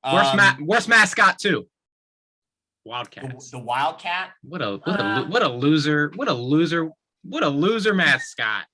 Worst mascot too. Wildcats. The Wildcat. What a loser. What a loser mascot.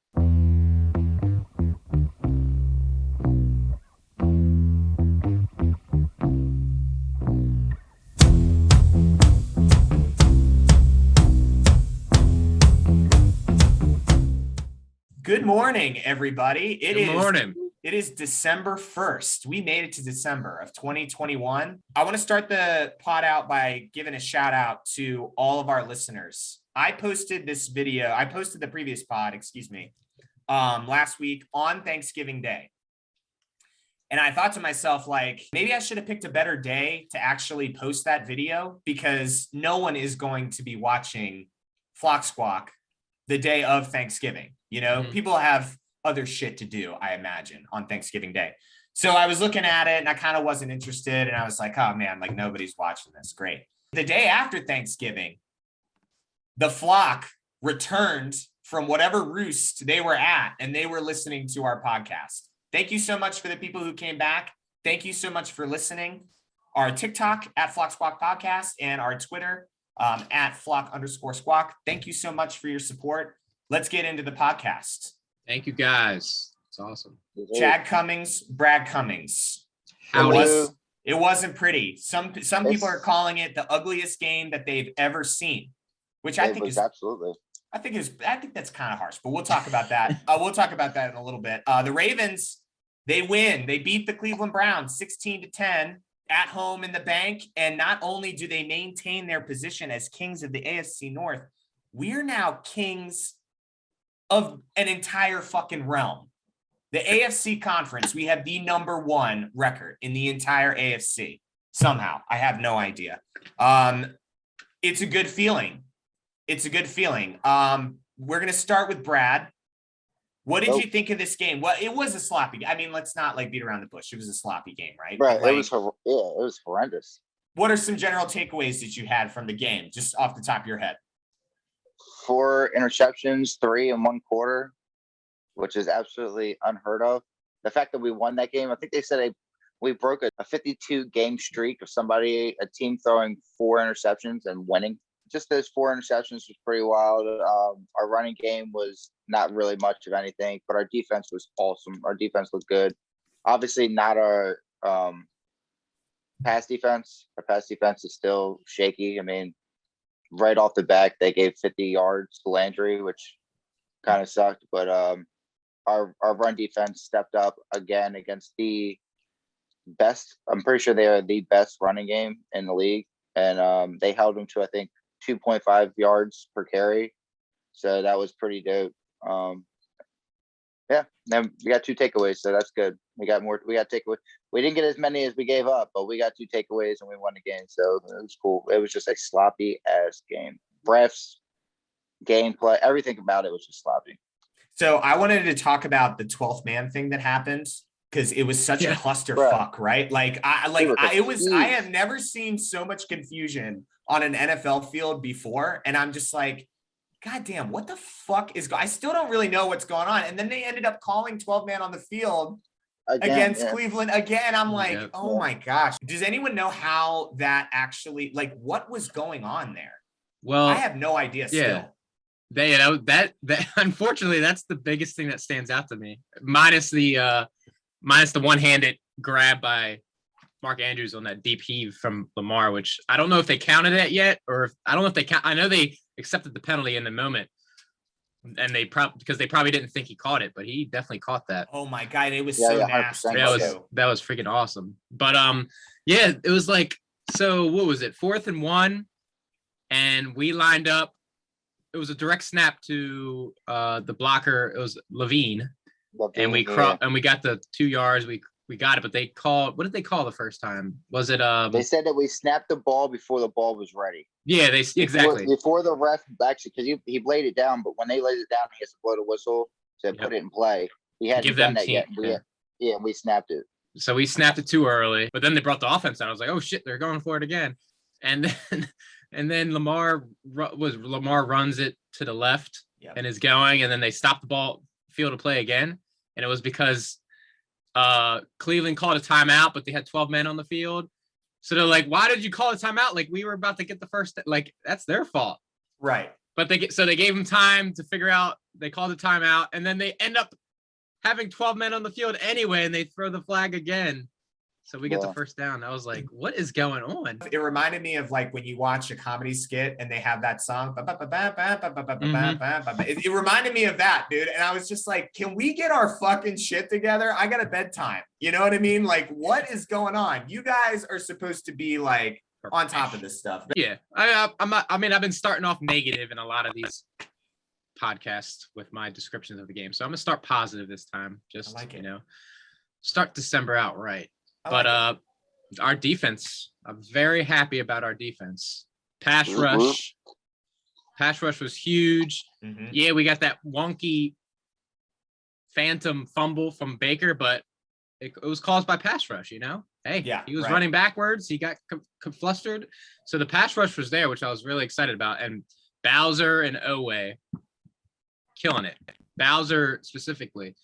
Good morning, everybody. Good morning. It is December 1st. We made it to December of 2021. I want to start the pod out by giving a shout out to all of our listeners. I posted the previous pod, last week on Thanksgiving Day. And I thought to myself, maybe I should have picked a better day to actually post that video because no one is going to be watching Flock Squawk the day of Thanksgiving. People have other shit to do, I imagine, on Thanksgiving Day. So I was looking at it and I kind of wasn't interested. And I was like, oh man, nobody's watching this. Great. The day after Thanksgiving, the flock returned from whatever roost they were at and they were listening to our podcast. Thank you so much for the people who came back. Thank you so much for listening. Our TikTok at Flock Squawk Podcast and our Twitter at Flock_Squawk. Thank you so much for your support. Let's get into the podcast. Thank you, guys. It's awesome. Chad Cummings, Brad Cummings. It wasn't pretty. Some people are calling it the ugliest game that they've ever seen, which I think is absolutely. I think that's kind of harsh, but we'll talk about that. We'll talk about that in a little bit. The Ravens, they win. They beat the Cleveland Browns 16-10 at home in the bank. And not only do they maintain their position as kings of the AFC North, we're now kings of an entire fucking realm. The AFC conference, we have the number one record in the entire AFC. Somehow, I have no idea. It's a good feeling. We're going to start with Brad. What did you think of this game? Well, it was a sloppy. I mean, let's not beat around the bush. It was a sloppy game, right? Right. It was horrendous. What are some general takeaways that you had from the game, just off the top of your head? 4 interceptions, 3 in 1 quarter, which is absolutely unheard of. The fact that we won that game, I think they said we broke a 52 game streak of a team throwing 4 interceptions and winning. Just those 4 interceptions was pretty wild. Our running game was not really much of anything, but our defense was awesome. Our defense looked good. Obviously not our pass defense. Our pass defense is still shaky. I mean, right off the bat, they gave 50 yards to Landry, which kind of sucked. But our run defense stepped up again against the best. I'm pretty sure they are the best running game in the league. And they held them to, I think, 2.5 yards per carry. So that was pretty dope. Then we got 2 takeaways, so that's good. We got takeaways. We didn't get as many as we gave up, but we got 2 takeaways and we won the game. So it was cool. It was just a sloppy ass game. Refs, gameplay, everything about it was just sloppy. So I wanted to talk about the 12th man thing that happened because it was such a clusterfuck, right? I have never seen so much confusion on an NFL field before, and I'm just like, God damn, what the fuck I still don't really know what's going on. And then they ended up calling 12 man on the field against Cleveland again. I'm like, oh my gosh. Does anyone know how that actually, what was going on there? Well, I have no idea still. That unfortunately, that's the biggest thing that stands out to me. Minus the one-handed grab by Mark Andrews on that deep heave from Lamar, which I don't know if they counted it yet, or I don't know if they count. I know they accepted the penalty in the moment, and because they probably didn't think he caught it, but he definitely caught that. Oh my God, it was so nasty. That was freaking awesome. But it was so what was it? 4th and 1, and we lined up. It was a direct snap to the blocker. It was Levine, and we got the 2 yards. We got it, but what did they call the first time? Was it they said that we snapped the ball before the ball was ready. Yeah, exactly. Before the ref actually, because he laid it down, but when they laid it down, he has to blow the whistle to put it in play. He hadn't done that yet. We snapped it. So we snapped it too early, but then they brought the offense out. I was like, oh shit, they're going for it again. And then Lamar runs it to the left and is going, and then they stop the field of play again. And it was because Cleveland called a timeout, but they had 12 men on the field. So they're like, why did you call a timeout? Like we were about to get the first, like that's their fault. Right. But they gave him time to figure out. They called the timeout, and then they end up having 12 men on the field anyway, and they throw the flag again. So we get the first down. I was like, what is going on? It reminded me of like when you watch a comedy skit and they have that song. It reminded me of that, dude. And I was just like, can we get our fucking shit together? I got a bedtime. You know what I mean? Like, what is going on? You guys are supposed to be like on top of this stuff. Yeah. I've been starting off negative in a lot of these podcasts with my descriptions of the game. So I'm gonna start positive this time. Just start December out right. But our defense, I'm very happy about our defense. Pass rush was huge. Mm-hmm. Yeah, we got that wonky phantom fumble from Baker, but it was caused by pass rush, Hey, he was running backwards. He got flustered. So the pass rush was there, which I was really excited about. And Bowser and Owe killing it. Bowser specifically,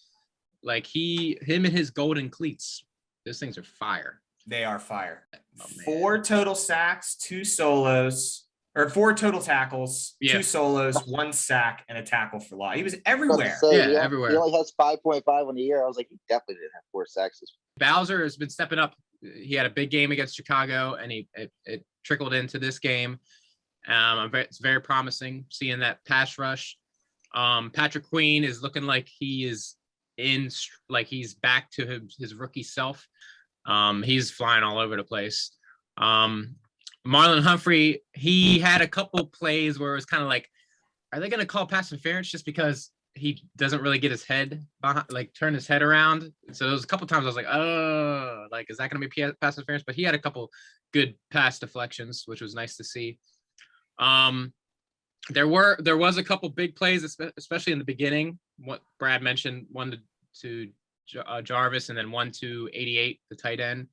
like him and his golden cleats. Those things are fire. They are fire. Oh, 4 total sacks, 2 solos, or 4 total tackles, 2 solos, 1 sack, and a tackle for loss. He was everywhere. Everywhere. He only has 5.5 on the year. I was like, he definitely didn't have 4 sacks. Bowser has been stepping up. He had a big game against Chicago, and it trickled into this game. It's very promising seeing that pass rush. Patrick Queen is looking like he is he's back to his rookie self. He's flying all over the place. Marlon Humphrey, he had a couple plays where it was kind of like, are they going to call pass interference just because he doesn't really get his head behind, like turn his head around? So there was a couple times I was like, oh, like, is that going to be pass interference? But he had a couple good pass deflections, which was nice to see. There was a couple big plays, especially in the beginning. What Brad mentioned, one to Jarvis, and then one to 88, the tight end.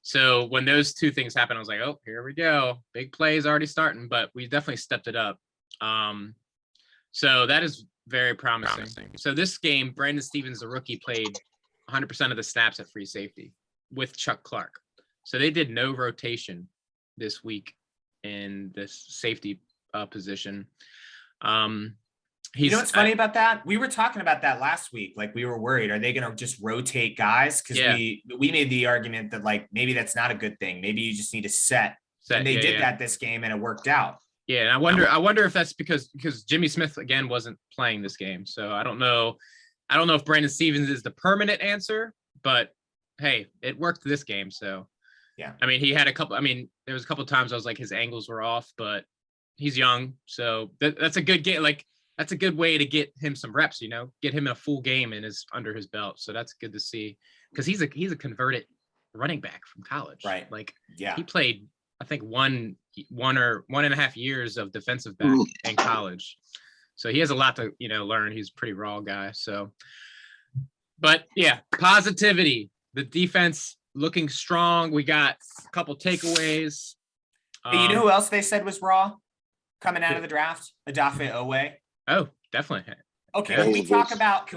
So when those two things happened, I was like, oh, here we go. Big plays already starting, but we definitely stepped it up. So that is very promising. So this game, Brandon Stevens, the rookie, played 100% of the snaps at free safety with Chuck Clark. So they did no rotation this week in this safety position. You know what's funny about that? We were talking about that last week. Like, we were worried, are they going to just rotate guys? Because we made the argument that like maybe that's not a good thing. Maybe you just need to set. And they did that this game, and it worked out. Yeah, and I wonder if that's because Jimmy Smith again wasn't playing this game. So I don't know if Brandon Stevens is the permanent answer, but hey, it worked this game. So yeah, I mean, he had there was a couple times I was like his angles were off, but he's young, so that's a good game. Like, that's a good way to get him some reps, get him in a full game and is under his belt. So that's good to see, because he's a converted running back from college. Right. Like, he played, I think, one or 1.5 years of defensive back in college. So he has a lot to, learn. He's a pretty raw guy. So, but yeah, positivity, the defense looking strong. We got a couple takeaways. You know who else they said was raw coming out of the draft? Odafe Owe. Oh, definitely. Okay, can we talk about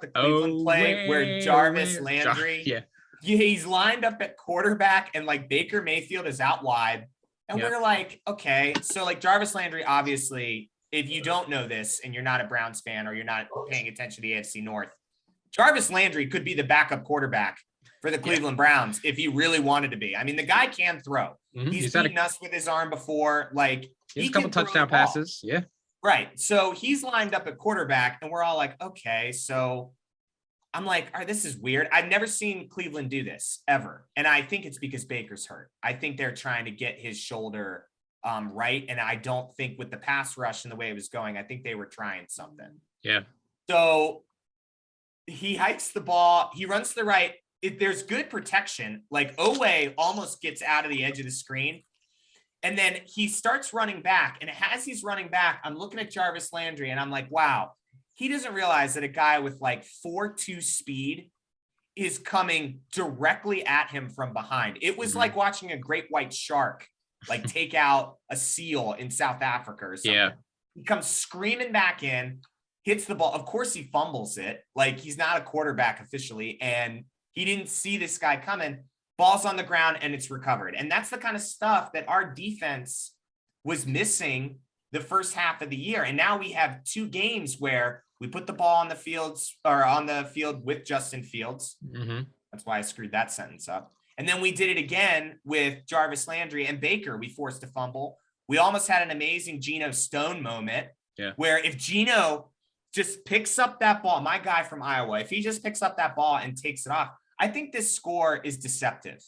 the Cleveland play where Jarvis Landry, he's lined up at quarterback and like Baker Mayfield is out wide, and we're like, okay, so like Jarvis Landry, obviously, if you don't know this and you're not a Browns fan or you're not paying attention to the AFC North, Jarvis Landry could be the backup quarterback for the Cleveland Browns if he really wanted to be. I mean, the guy can throw. Mm-hmm. He's beaten us with his arm before. Like, he a couple touchdown passes. Yeah. Right. So he's lined up at quarterback, and we're all like, okay. So I'm like, all right, this is weird. I've never seen Cleveland do this ever. And I think it's because Baker's hurt. I think they're trying to get his shoulder right. And I don't think with the pass rush and the way it was going, I think they were trying something. Yeah. So he hikes the ball. He runs to the right. There's good protection. Like, Owe almost gets out of the edge of the screen. And then he starts running back. And as he's running back, I'm looking at Jarvis Landry, and I'm like, wow, he doesn't realize that a guy with like 4.2 speed is coming directly at him from behind. It was like watching a great white shark, like take out a seal in South Africa or something. Yeah. He comes screaming back in, hits the ball. Of course he fumbles it. Like, he's not a quarterback officially. And he didn't see this guy coming. ball's on the ground and it's recovered. And that's the kind of stuff that our defense was missing the first half of the year. And now we have 2 games where we put the ball on the field with Justin Fields. Mm-hmm. That's why I screwed that sentence up. And then we did it again with Jarvis Landry and Baker. We forced a fumble. We almost had an amazing Geno Stone moment where if Geno just picks up that ball, my guy from Iowa, if he just picks up that ball and takes it off, I think this score is deceptive.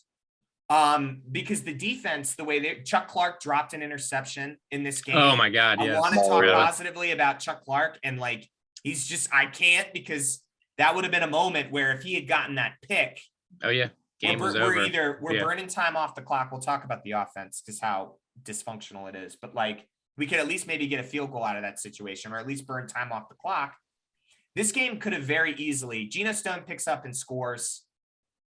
Because the defense, the way Chuck Clark dropped an interception in this game. Oh my God. I want to talk positively about Chuck Clark, and like, I can't, because that would have been a moment where if he had gotten that pick. Oh yeah. Game was over. We're burning time off the clock. We'll talk about the offense because how dysfunctional it is, but like, we could at least maybe get a field goal out of that situation, or at least burn time off the clock. This game could have very easily, Geno Stone picks up and scores.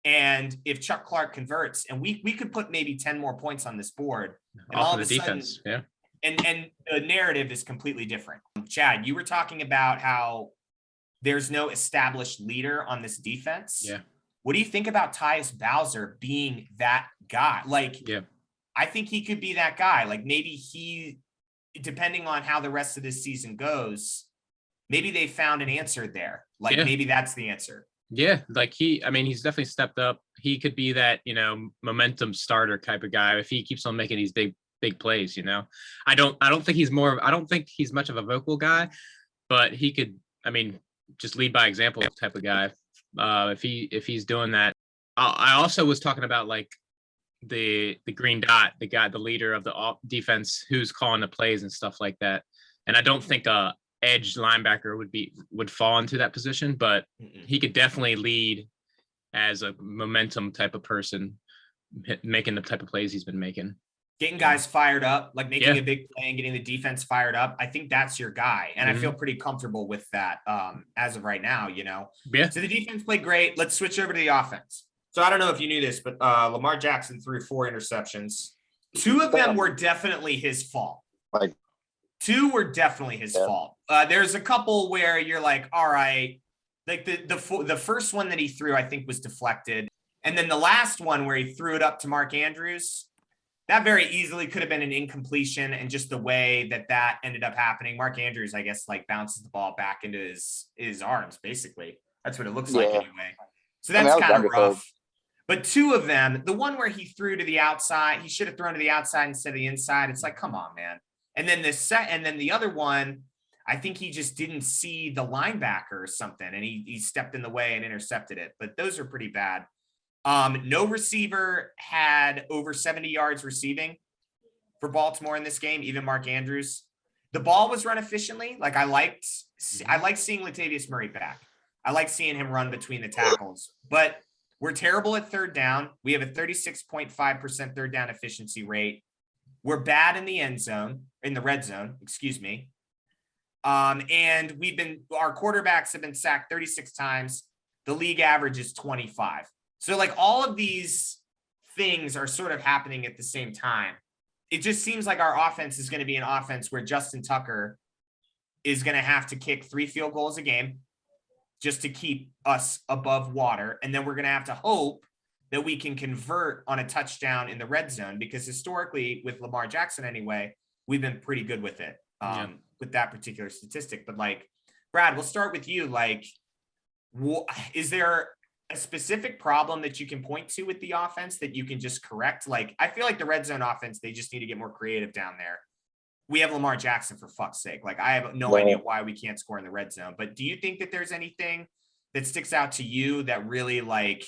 And if Chuck Clark converts, and we could put maybe 10 more points on this board, and all of a defense, sudden, and the narrative is completely different. Chad, you were talking about how there's no established leader on this defense. Yeah. What do you think about Tyus Bowser being that guy? Like, I think he could be that guy. Like, maybe he, depending on how the rest of this season goes, maybe they found an answer there. Like, maybe that's the answer. Yeah, like he's definitely stepped up. He could be that, momentum starter type of guy if he keeps on making these big plays, I don't think he's much of a vocal guy, but he could, just lead by example type of guy. If he's doing that. I also was talking about like the green dot, the leader of the defense who's calling the plays and stuff like that. And I don't think edge linebacker would fall into that position, but he could definitely lead as a momentum type of person, making the type of plays he's been making. Getting guys fired up, like making a big play and getting the defense fired up. I think that's your guy. And I feel pretty comfortable with that as of right now, Yeah. So the defense played great. Let's switch over to the offense. So I don't know if you knew this, but Lamar Jackson threw 4 interceptions. 2 of them were definitely his fault. Like, 2 were definitely his fault. There's a couple where you're like, all right, like the first one that he threw, I think was deflected. And then the last one where he threw it up to Mark Andrews, that very easily could have been an incompletion. And just the way that ended up happening, Mark Andrews, I guess, like bounces the ball back into his arms, basically. That's what it looks like anyway. So that's kind of rough. But 2 of them, the one where he threw to the outside, he should have thrown to the outside instead of the inside. It's like, come on, man. And then the other one, I think he just didn't see the linebacker or something, and he stepped in the way and intercepted it. But those are pretty bad. No receiver had over 70 yards receiving for Baltimore in this game, even Mark Andrews. The ball was run efficiently. Like, I liked seeing Latavius Murray back. I like seeing him run between the tackles. But we're terrible at third down. We have a 36.5% third down efficiency rate. We're bad in the red zone, excuse me. And our quarterbacks have been sacked 36 times. The league average is 25. So like all of these things are sort of happening at the same time. It just seems like our offense is going to be an offense where Justin Tucker is going to have to kick 3 field goals a game just to keep us above water. And then we're going to have to hope that we can convert on a touchdown in the red zone, because historically with Lamar Jackson anyway, we've been pretty good with it, with that particular statistic. But like, Brad, we'll start with you. Like, is there a specific problem that you can point to with the offense that you can just correct? Like, I feel like the red zone offense, they just need to get more creative down there. We have Lamar Jackson, for fuck's sake. Like, I have no idea why we can't score in the red zone. But do you think that there's anything that sticks out to you that really, like,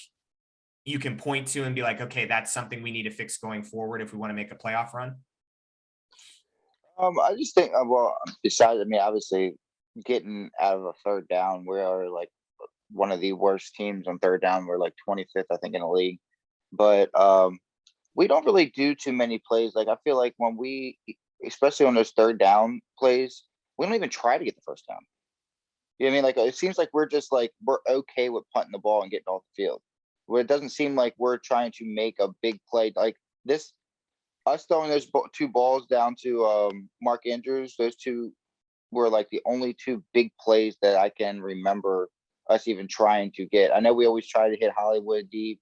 you can point to and be like, okay, that's something we need to fix going forward if we want to make a playoff run? I just think, besides, obviously getting out of a third down, we are like one of the worst teams on third down. We're like 25th, I think, in the league. But we don't really do too many plays. Like, I feel like when especially on those third down plays, we don't even try to get the first down. You know what I mean? Like, it seems like we're just like, we're okay with punting the ball and getting off the field. Where it doesn't seem like we're trying to make a big play like this. Us throwing those 2 balls down to Mark Andrews, those 2 were like the only 2 big plays that I can remember us even trying to get. I know we always try to hit Hollywood deep,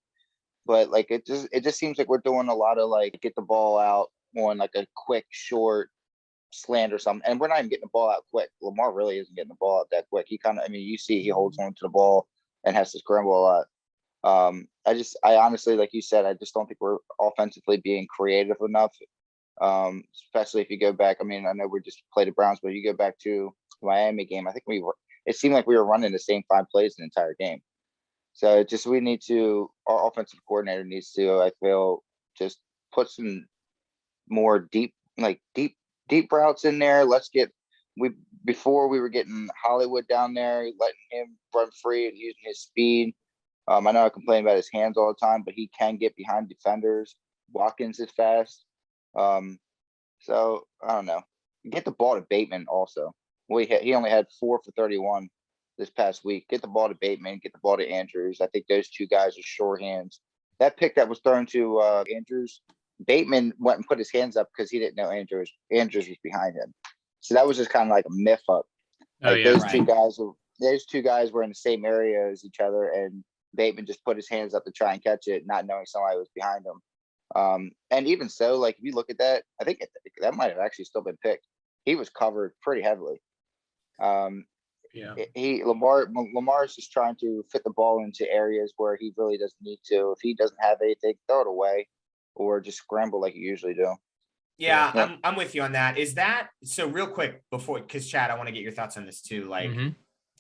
but like it just seems like we're doing a lot of like get the ball out on like a quick short slant or something, and we're not even getting the ball out quick. Lamar really isn't getting the ball out that quick. He kind of, I mean, you see he holds on to the ball and has to scramble a lot. I honestly, like you said, I just don't think we're offensively being creative enough. Especially if you go back. I mean, I know we just played the Browns, but you go back to the Miami game. I think it seemed like we were running the same 5 plays the entire game. So it just, our offensive coordinator needs to, I feel, just put some more deep routes in there. Before we were getting Hollywood down there, letting him run free and using his speed. I know I complain about his hands all the time, but he can get behind defenders. Watkins is fast. So I don't know. Get the ball to Bateman also. He only had 4 for 31 this past week. Get the ball to Bateman, get the ball to Andrews. I think those 2 guys are sure hands. That pick that was thrown to Andrews, Bateman went and put his hands up because he didn't know Andrews was behind him. So that was just kind of like a myth up. Like those two guys were in the same area as each other, and Bateman just put his hands up to try and catch it, not knowing somebody was behind him. And even so, like if you look at that, I think that might have actually still been picked. He was covered pretty heavily. Lamar is just trying to fit the ball into areas where he really doesn't need to. If he doesn't have anything, throw it away or just scramble like you usually do. Yeah. I'm with you on that. Is that so? Real quick before, because Chad, I want to get your thoughts on this too. Like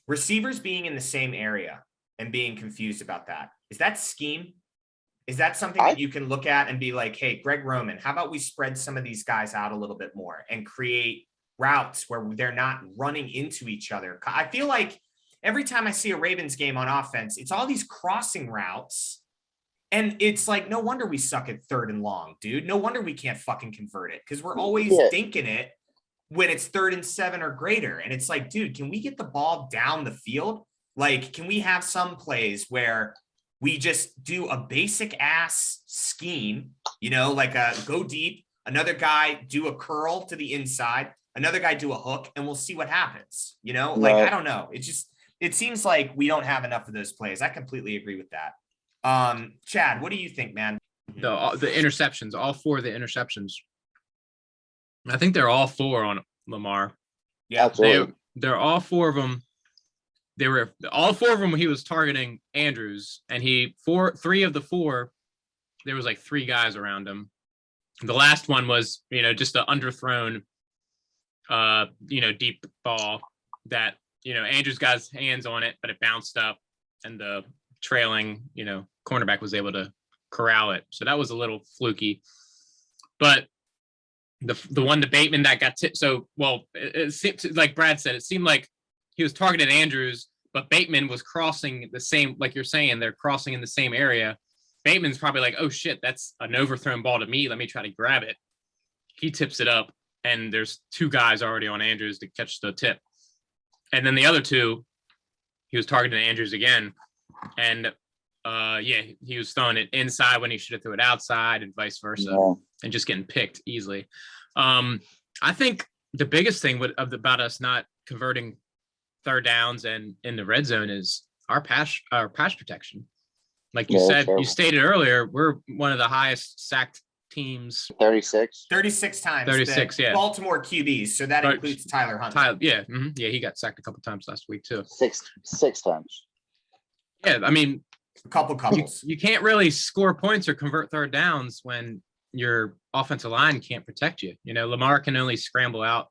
receivers being in the same area and being confused about that. Is that scheme? Is that something that you can look at and be like, hey, Greg Roman, how about we spread some of these guys out a little bit more and create routes where they're not running into each other? I feel like every time I see a Ravens game on offense, it's all these crossing routes. And it's like, no wonder we suck at 3rd and long, dude. No wonder we can't fucking convert it because we're always thinking it when it's 3rd and 7 or greater. And it's like, dude, can we get the ball down the field? Like, can we have some plays where we just do a basic ass scheme, like a go deep, another guy do a curl to the inside, another guy do a hook, and we'll see what happens. Like, I don't know. It seems like we don't have enough of those plays. I completely agree with that. Chad, what do you think, man? The interceptions, all 4 of the interceptions. I think they're all 4 on Lamar. Yeah, they're all 4 of them. They were all 4 of them. He was targeting Andrews, and 3 of the 4, there was like 3 guys around him. The last one was, just an underthrown, deep ball that, Andrews got his hands on it, but it bounced up, and the trailing, cornerback was able to corral it. So that was a little fluky. But the one to Bateman that got tipped. So, it seemed, like Brad said, it seemed like he was targeting Andrews, but Bateman was crossing the same, like you're saying, they're crossing in the same area. Bateman's probably like, oh shit, that's an overthrown ball to me. Let me try to grab it. He tips it up, and there's 2 guys already on Andrews to catch the tip. And then the other 2, he was targeting Andrews again. And he was throwing it inside when he should have threw it outside, and vice versa, and just getting picked easily. I think the biggest thing about us not converting 3rd downs and in the red zone is our pass protection. Like you said, you stated earlier, we're one of the highest sacked teams. 36 times. 36, yeah. Baltimore QBs, so that includes Tyler Huntley. Yeah, he got sacked a couple times last week too. Six times. Yeah, I mean, a couples. You can't really score points or convert 3rd downs when your offensive line can't protect you. Lamar can only scramble out,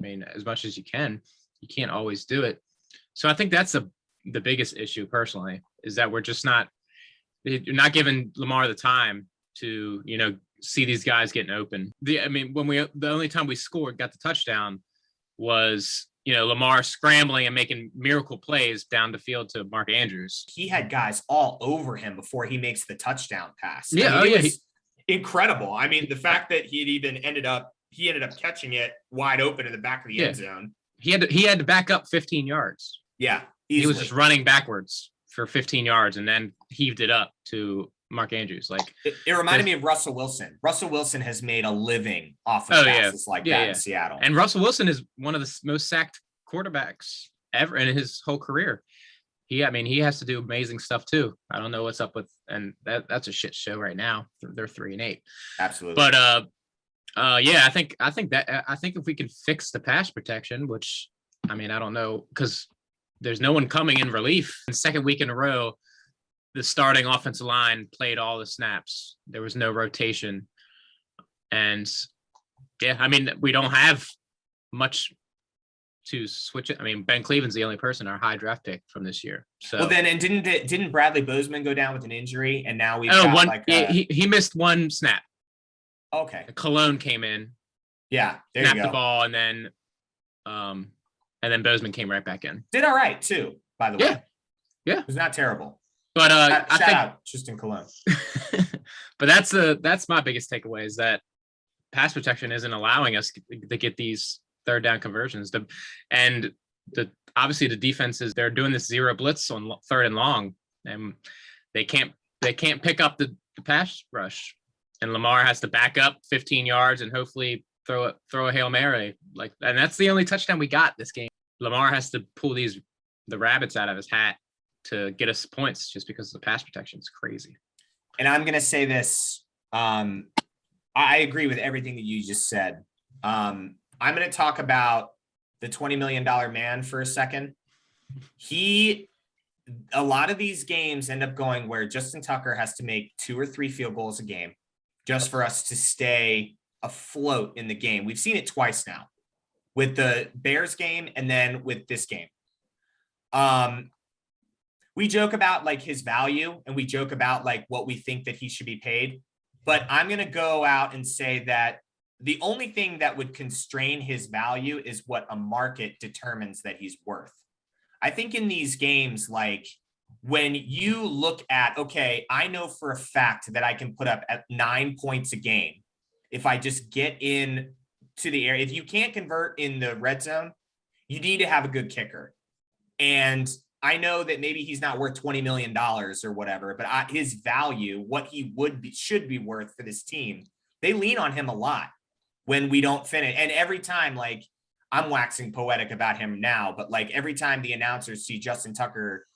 as much as you can. You can't always do it. So I think that's the biggest issue personally, is that you're not giving Lamar the time to, see these guys getting open. The only time we got the touchdown was, Lamar scrambling and making miracle plays down the field to Mark Andrews. He had guys all over him before he makes the touchdown pass. Yeah, incredible. The fact that he ended up catching it wide open in the back of the end zone. He had to back up 15 yards. Yeah, easily. He was just running backwards for 15 yards and then heaved it up to Mark Andrews. Like it reminded me of Russell Wilson. Russell Wilson has made a living off of passes that in Seattle. And Russell Wilson is one of the most sacked quarterbacks ever in his whole career. I mean, he has to do amazing stuff too. I don't know what's up with, and that's a shit show right now. They're 3-8. Absolutely. But yeah, I think if we can fix the pass protection, which I mean, I don't know, because there's no one coming in relief. The second week in a row, the starting offensive line played all the snaps. There was no rotation, and yeah, I mean, we don't have much to switch it. I mean, Ben Cleveland's the only person, our high draft pick from this year. So well, then, and didn't Bradley Bozeman go down with an injury, and now we've got he missed one snap. Okay. Cologne came in. Yeah, there snapped you go. the ball, and then Bozeman came right back in. Did all right too, by the way. Yeah. It was not terrible. But shout out Tristan Cologne. But that's my biggest takeaway is that pass protection isn't allowing us to get these third down conversions. Obviously the defenses, they're doing this zero blitz on third and long, and they can't pick up the pass rush. And Lamar has to back up 15 yards and hopefully throw a Hail Mary. And that's the only touchdown we got this game. Lamar has to pull the rabbits out of his hat to get us points just because the pass protection is crazy. And I'm going to say this. I agree with everything that you just said. I'm going to talk about the $20 million man for a second. A lot of these games end up going where Justin Tucker has to make 2 or 3 field goals a game just for us to stay afloat in the game. We've seen it twice now with the Bears game and then with this game. We joke about like his value and we joke about like what we think that he should be paid. But I'm going to go out and say that the only thing that would constrain his value is what a market determines that he's worth. I think in these games, like when you look at, okay, I know for a fact that I can put up at 9 points a game if I just get in to the area. If you can't convert in the red zone, you need to have a good kicker. And I know that maybe he's not worth $20 million or whatever, but his value, what he should be worth for this team, they lean on him a lot when we don't finish. And every time, like, I'm waxing poetic about him now, but like every time the announcers see Justin Tucker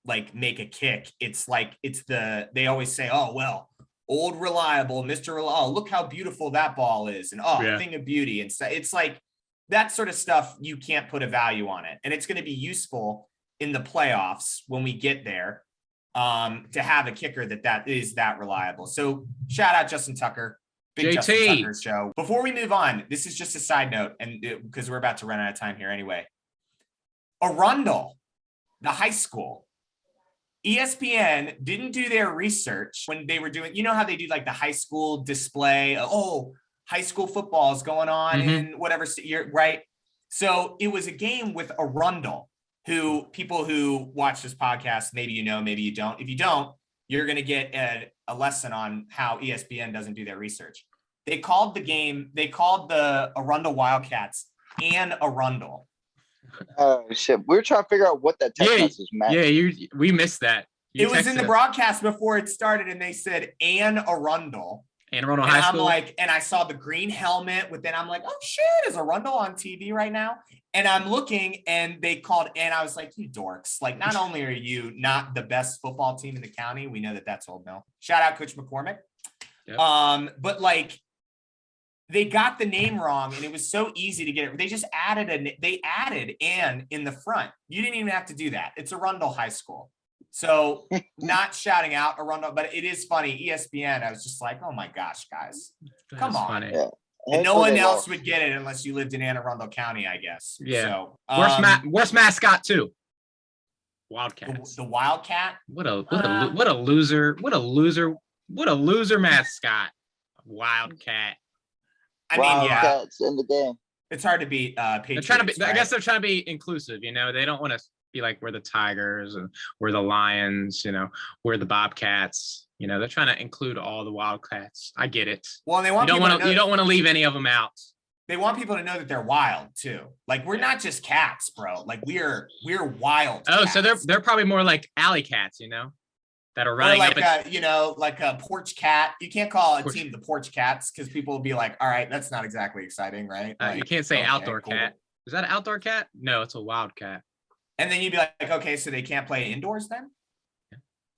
like make a kick, it's like they always say, oh, well, old reliable, Mr. Oh, look how beautiful that ball is. And a thing of beauty. And so it's like that sort of stuff, you can't put a value on it. And it's going to be useful in the playoffs when we get there to have a kicker that is that reliable. So shout out Justin Tucker. Big JT. Justin Tucker show. Before we move on, this is just a side note, and because we're about to run out of time here anyway. Arundel, the high school, ESPN didn't do their research when they were doing, you know how they do like the high school display, high school football is going on in whatever year, right? So it was a game with Arundel, who people who watch this podcast, maybe you know, maybe you don't. If you don't, you're going to get a lesson on how ESPN doesn't do their research. They called the Arundel Wildcats and Arundel. Oh shit! We were trying to figure out what that text message meant. Yeah, we missed that. It was in the broadcast before it started, and they said "Ann Arundel." And Arundel High School. I'm like, and I saw the green helmet, but then I'm like, oh shit, is Arundel on TV right now? And I'm looking, and they called, and I was like, you dorks! Like, not only are you not the best football team in the county, we know that that's old Mill. Shout out Coach McCormick. Yep. But like, they got the name wrong, and it was so easy to get it. They just added Ann in the front. You didn't even have to do that. It's Arundel High School. So not shouting out Arundel, but it is funny. ESPN, I was just like, oh my gosh, guys, come on. Funny. Yeah. And no one else would get it unless you lived in Anne Arundel County, I guess. Yeah. So worst mascot too. Wildcats. The Wildcat. What a loser mascot. Wildcat. I mean, Wildcats in the game. It's hard to beat Patriots. I guess they're trying to be inclusive. You know, they don't want to be like we're the Tigers and we're the Lions. You know, we're the Bobcats. You know, they're trying to include all the Wildcats. I get it. Well, they want you don't want to leave any of them out. They want people to know that they're wild too. Like we're not just cats, bro. Like we're wild. Oh, cats. so they're probably more like alley cats. You know, that are running like like a porch cat. You can't call a team the porch cats because people will be like, all right, that's not exactly exciting, right? You can't say outdoor cat. Is that an outdoor cat? No, it's a wildcat. And then you'd be like, okay, so they can't play indoors then?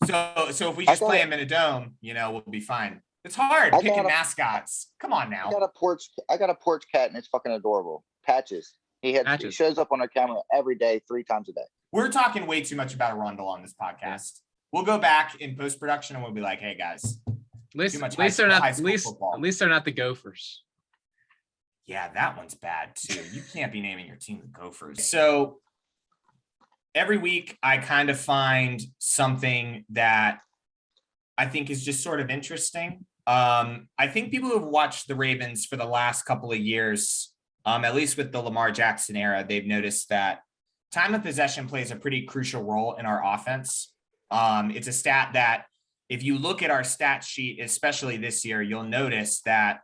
So if we just play them in a dome, we'll be fine. It's hard picking mascots. Come on now. I got a porch cat and it's fucking adorable. Patches. He shows up on our camera every day, 3 times a day. We're talking way too much about Arundel on this podcast. We'll go back in post-production and we'll be like, hey guys, at least they're not the Gophers. Yeah, that one's bad too. You can't be naming your team the Gophers. So every week I kind of find something that I think is just sort of interesting. I think people who have watched the Ravens for the last couple of years, at least with the Lamar Jackson era, they've noticed that time of possession plays a pretty crucial role in our offense. It's a stat that if you look at our stat sheet, especially this year, you'll notice that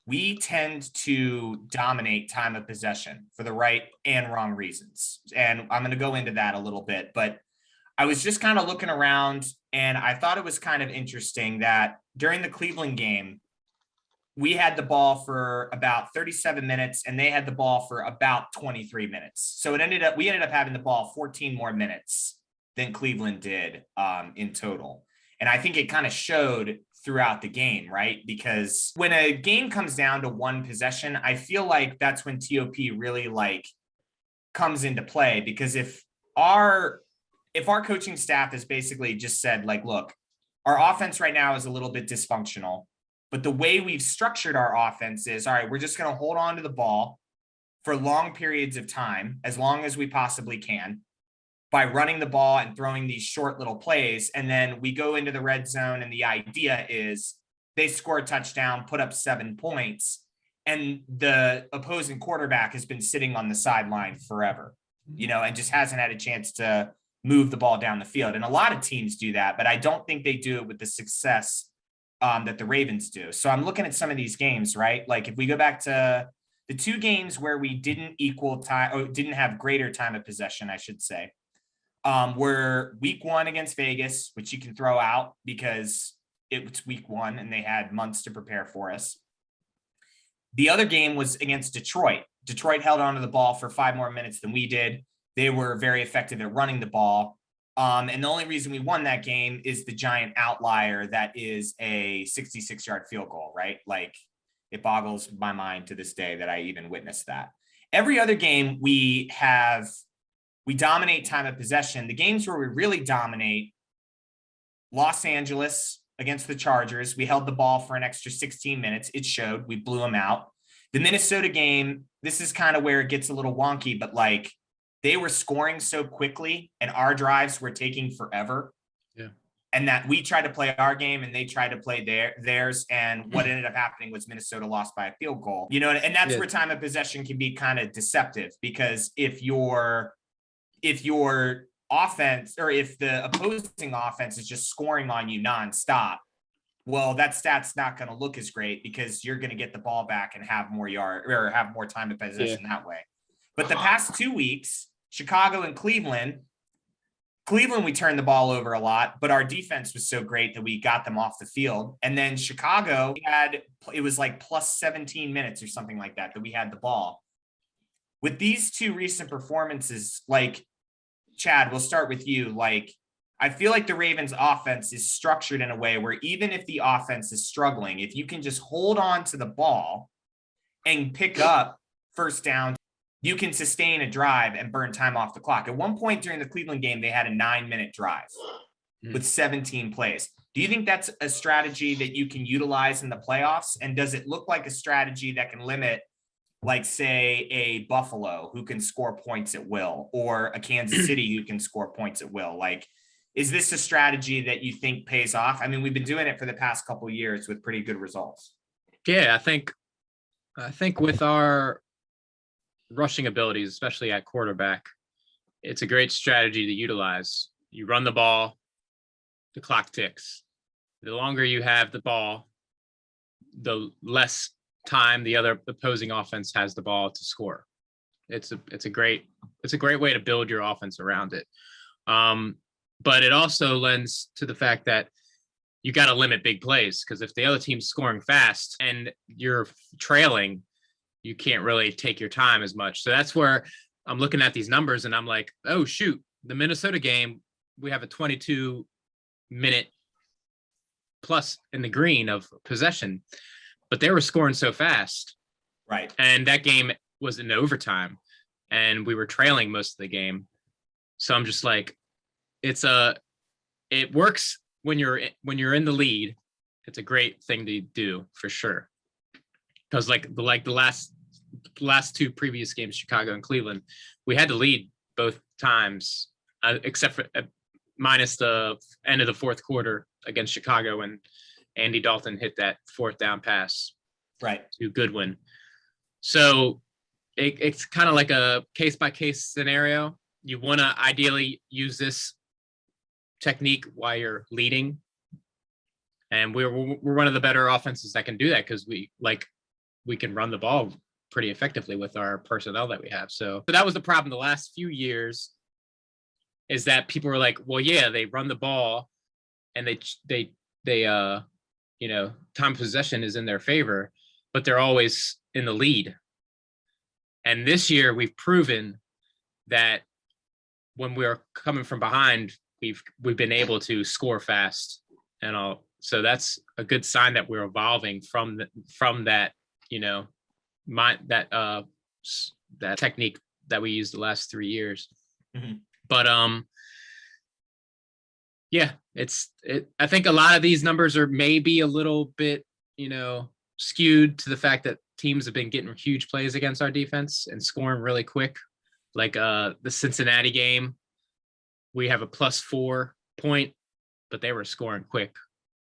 we tend to dominate time of possession for the right and wrong reasons. And I'm going to go into that a little bit, but I was just kind of looking around and I thought it was kind of interesting that during the Cleveland game, we had the ball for about 37 minutes and they had the ball for about 23 minutes. So we ended up having the ball 14 more minutes than Cleveland did in total. And I think it kind of showed throughout the game, right? Because when a game comes down to one possession, I feel like that's when TOP really comes into play. Because if our coaching staff has basically just said look, our offense right now is a little bit dysfunctional, but the way we've structured our offense is, all right, we're just going to hold on to the ball for long periods of time, as long as we possibly can, by running the ball and throwing these short little plays. And then we go into the red zone. And the idea is they score a touchdown, put up 7 points, and the opposing quarterback has been sitting on the sideline forever, and just hasn't had a chance to move the ball down the field. And a lot of teams do that, but I don't think they do it with the success that the Ravens do. So I'm looking at some of these games, right? Like if we go back to the 2 games where we didn't equal time or didn't have greater time of possession, I should say, were week 1 against Vegas, which you can throw out because it was week 1 and they had months to prepare for us. The other game was against Detroit. Detroit held onto the ball for 5 more minutes than we did. They were very effective at running the ball. And the only reason we won that game is the giant outlier that is a 66-yard field goal, right? It boggles my mind to this day that I even witnessed that. Every other game we dominate time of possession. The games where we really dominate, Los Angeles against the Chargers, we held the ball for an extra 16 minutes. It showed. We blew them out. The Minnesota game, this is kind of where it gets a little wonky, but they were scoring so quickly and our drives were taking forever. Yeah. And that we tried to play our game and they tried to play theirs. And what ended up happening was Minnesota lost by a field goal, and that's where time of possession can be kind of deceptive, because if your offense or if the opposing offense is just scoring on you nonstop, well, that stat's not going to look as great because you're going to get the ball back and have more yard or have more time of possession that way. But the past 2 weeks, Chicago and Cleveland, we turned the ball over a lot, but our defense was so great that we got them off the field. And then Chicago it was plus 17 minutes or something like that we had the ball. With these 2 recent performances, Chad, we'll start with you. I feel like the Ravens offense is structured in a way where even if the offense is struggling, if you can just hold on to the ball and pick up first down, you can sustain a drive and burn time off the clock. At one point during the Cleveland game, they had a 9-minute drive with 17 plays. Do you think that's a strategy that you can utilize in the playoffs? And does it look like a strategy that can limit, say, a Buffalo who can score points at will, or a Kansas City who can score points at will? Is this a strategy that you think pays off? I mean, we've been doing it for the past couple of years with pretty good results. Yeah, I think with our rushing abilities, especially at quarterback, it's a great strategy to utilize. You run the ball, the clock ticks. The longer you have the ball, the less time the other opposing offense has the ball to score. It's a great way to build your offense around it. But it also lends to the fact that you got to limit big plays, because if the other team's scoring fast and you're trailing, you can't really take your time as much. So that's where I'm looking at these numbers and I'm like, oh shoot, the Minnesota game, we have a 22-minute plus in the green of possession, but they were scoring so fast. Right. And that game was in overtime and we were trailing most of the game. So I'm just like, it works when you're in the lead. It's a great thing to do for sure. Because like the last two previous games, Chicago and Cleveland, we had to lead both times, except for minus the end of the fourth quarter against Chicago when Andy Dalton hit that fourth down pass right to Goodwin. So it's kind of like a case by case scenario. You want to ideally use this technique while you're leading, and we're one of the better offenses that can do that because we can run the ball pretty effectively with our personnel that we have. So that was the problem the last few years, is that people were like, well, yeah, they run the ball and they time possession is in their favor, but they're always in the lead. And this year we've proven that when we're coming from behind, we've been able to score fast and all. So that's a good sign that we're evolving from that, that technique that we used the last 3 years. Mm-hmm. But yeah, I think a lot of these numbers are maybe a little bit, skewed to the fact that teams have been getting huge plays against our defense and scoring really quick. Like the Cincinnati game, we have a +4 point, but they were scoring quick,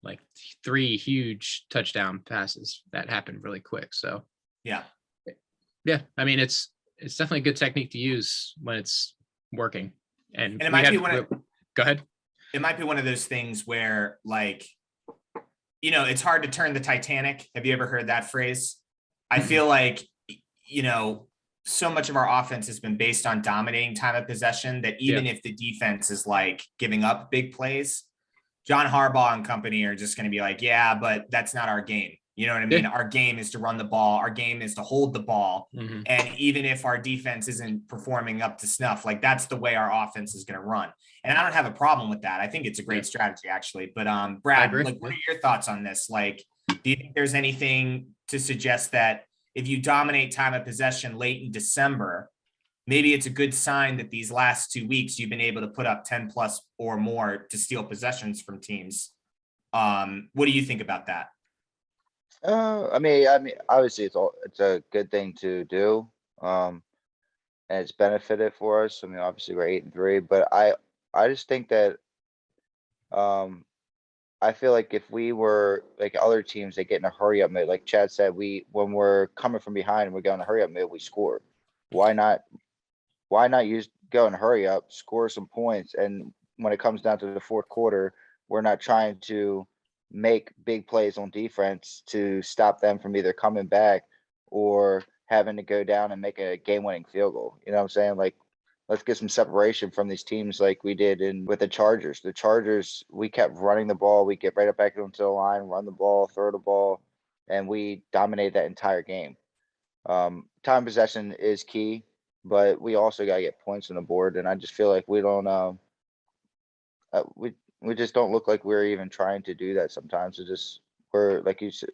like 3 huge touchdown passes that happened really quick. So yeah, I mean, it's definitely a good technique to use when it's working. And it might be go ahead. It might be one of those things where, like, it's hard to turn the Titanic. Have you ever heard that phrase? I feel like, so much of our offense has been based on dominating time of possession that even if the defense is like giving up big plays, John Harbaugh and company are just going to be like, yeah, but that's not our game. You know what I mean? Our game is to run the ball. Our game is to hold the ball. Mm-hmm. And even if our defense isn't performing up to snuff, like that's the way our offense is going to run. And I don't have a problem with that. I think it's a great strategy actually. But Brad, like, what are your thoughts on this? Like, do you think there's anything to suggest that if you dominate time of possession late in December, maybe it's a good sign that these last 2 weeks you've been able to put up 10 plus or more to steal possessions from teams? What do you think about that? I mean, obviously it's a good thing to do, and it's benefited for us. I mean, obviously we're 8-3, but I just think that, I feel like if we were like other teams that get in a hurry up mode, like Chad said, when we're coming from behind and we're going to hurry up mode, we score. Why not go and hurry up, score some points, and when it comes down to the fourth quarter, we're not trying to make big plays on defense to stop them from either coming back or having to go down and make a game-winning field goal. You know what I'm saying? Like, let's get some separation from these teams like we did with the Chargers. The Chargers, we kept running the ball. We get right up back into the line, run the ball, throw the ball, and we dominated that entire game. Time possession is key, but we also got to get points on the board. And I just feel like we don't we just don't look like we're even trying to do that sometimes. We're like you said,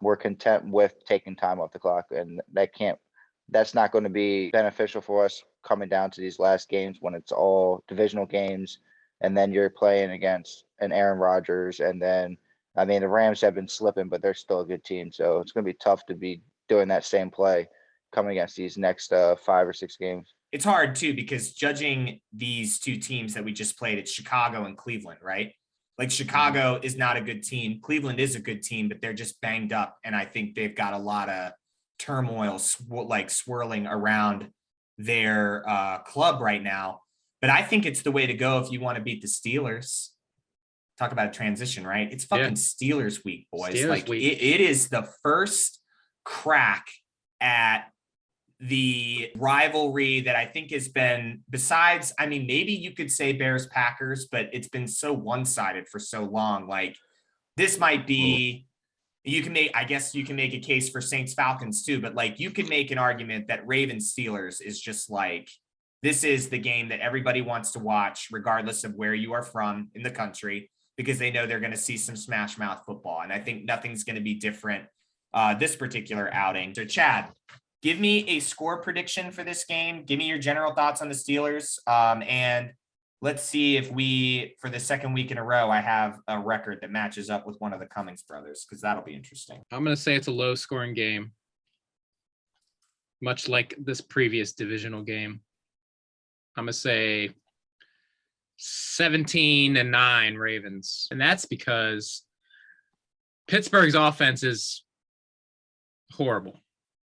we're content with taking time off the clock, and that's not going to be beneficial for us coming down to these last games when it's all divisional games, and then you're playing against an Aaron Rodgers, and then, I mean, the Rams have been slipping, but they're still a good team, so it's going to be tough to be doing that same play coming against these next 5 or 6 games. It's hard too, because judging these two teams that we just played, it's Chicago and Cleveland, right? Like, Chicago is not a good team. Cleveland is a good team, but they're just banged up. And I think they've got a lot of turmoil swirling around their club right now. But I think it's the way to go if you want to beat the Steelers. Talk about a transition, right? It's fucking Steelers week, boys. Steelers week. It is the first crack at the rivalry that I think has been, besides, I mean, maybe you could say Bears Packers, but it's been so one-sided for so long. Like, this might be You can make, I guess you can make a case for Saints Falcons too, but like you could make an argument that Ravens Steelers is just like, this is the game that everybody wants to watch, regardless of where you are from in the country, because they know they're going to see some smash mouth football. And I think nothing's going to be different this particular outing. So Chad, give me a score prediction for this game. Give me your general thoughts on the Steelers. And let's see if we, for the second week in a row, I have a record that matches up with one of the Cummings brothers, because that'll be interesting. I'm going to say it's a low scoring game, much like this previous divisional game. I'm going to say 17-9 Ravens. And that's because Pittsburgh's offense is horrible.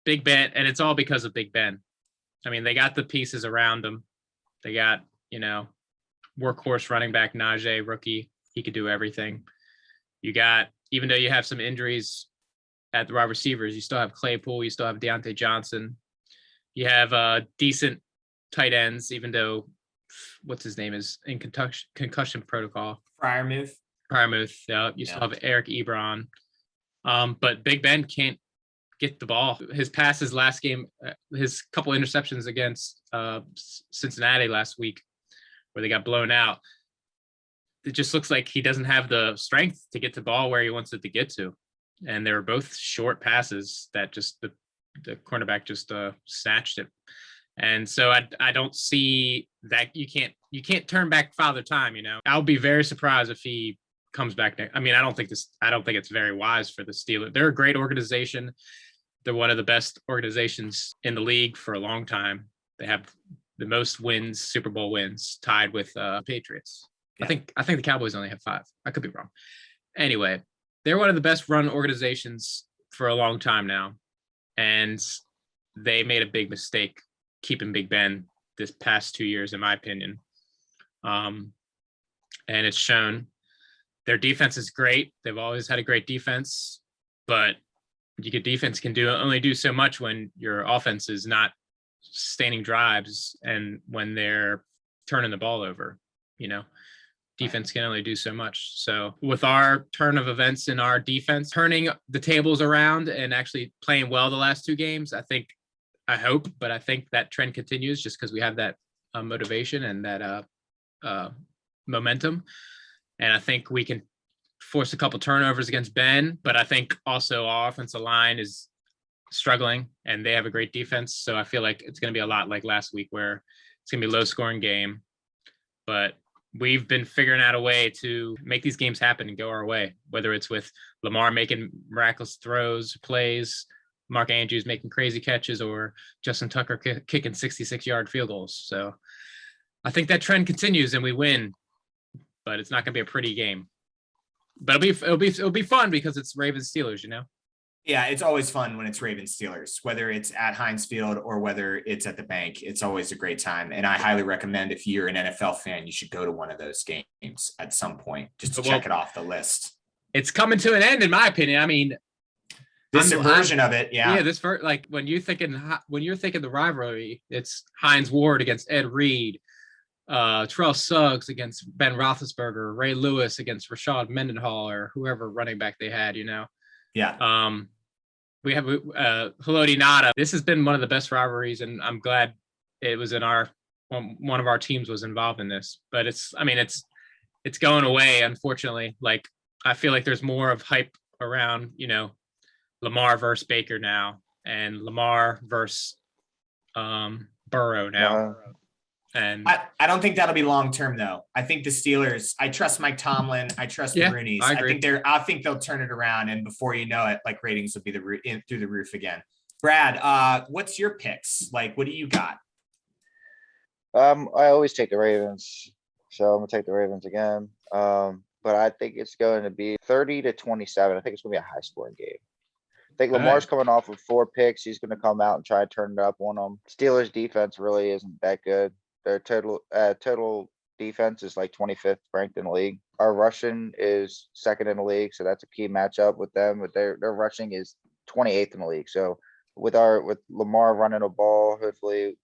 Big Ben, and it's all because of Big Ben. I mean, they got the pieces around them. They got, workhorse running back Najee, rookie. He could do everything. You got, even though you have some injuries at the wide receivers, you still have Claypool, you still have Deontay Johnson. You have decent tight ends, even though what's his name is in concussion protocol. Freiermuth. Yeah. You still have Eric Ebron. But Big Ben can't get the ball. His passes last game, his couple interceptions against Cincinnati last week, where they got blown out. It just looks like he doesn't have the strength to get the ball where he wants it to get to. And they were both short passes that just the cornerback just snatched it. And so I don't see that you can't turn back Father Time, I'll be very surprised if he comes back next. I mean, I don't think it's very wise for the Steelers. They're a great organization. They're one of the best organizations in the league for a long time. They have the most wins, Super Bowl wins, tied with Patriots. Yeah. I think the Cowboys only have 5. I could be wrong. Anyway, they're one of the best run organizations for a long time now. And they made a big mistake keeping Big Ben this past 2 years, in my opinion. And it's shown. Their defense is great. They've always had a great defense, but defense can only do so much when your offense is not sustaining drives and when they're turning the ball over. Defense can only do so much. So with our turn of events in our defense, turning the tables around and actually playing well the last 2 games, I hope that trend continues just because we have that motivation and that momentum. And I think we can force a couple turnovers against Ben, but I think also our offensive line is struggling and they have a great defense. So I feel like it's going to be a lot like last week where it's going to be a low scoring game, but we've been figuring out a way to make these games happen and go our way, whether it's with Lamar making miraculous throws, plays, Mark Andrews making crazy catches, or Justin Tucker kicking 66-yard field goals. So I think that trend continues and we win, but it's not going to be a pretty game. But it'll be fun because it's Ravens Steelers, Yeah, it's always fun when it's Ravens Steelers, whether it's at Heinz Field or whether it's at the bank. It's always a great time. And I highly recommend, if you're an NFL fan, you should go to one of those games at some point just to check it off the list. It's coming to an end, in my opinion. I mean, this version of it, yeah. Yeah, like when you're thinking the rivalry, it's Heinz Ward against Ed Reed, Terrell Suggs against Ben Roethlisberger, Ray Lewis against Rashad Mendenhall, or whoever running back they had, Yeah. We have Haloti Nada. This has been one of the best rivalries, and I'm glad it was in one of our teams was involved in this. But it's going away, unfortunately. Like, I feel like there's more of hype around, Lamar versus Baker now, and Lamar versus Burrow now. And I don't think that'll be long term though. I think the Steelers, I trust Mike Tomlin. I trust the Roonies. I think they'll turn it around, and before you know it, like, ratings will be through the roof again. Brad, what's your picks? Like, what do you got? I always take the Ravens, so I'm gonna take the Ravens again. But I think it's going to be 30-27. I think it's gonna be a high scoring game. I think Lamar's coming off of 4 picks. He's going to come out and try to turn it up on them. Steelers defense really isn't that good. Their total defense is like 25th ranked in the league. Our rushing is 2nd in the league, so that's a key matchup with them. But their rushing is 28th in the league. So with Lamar running a ball, hopefully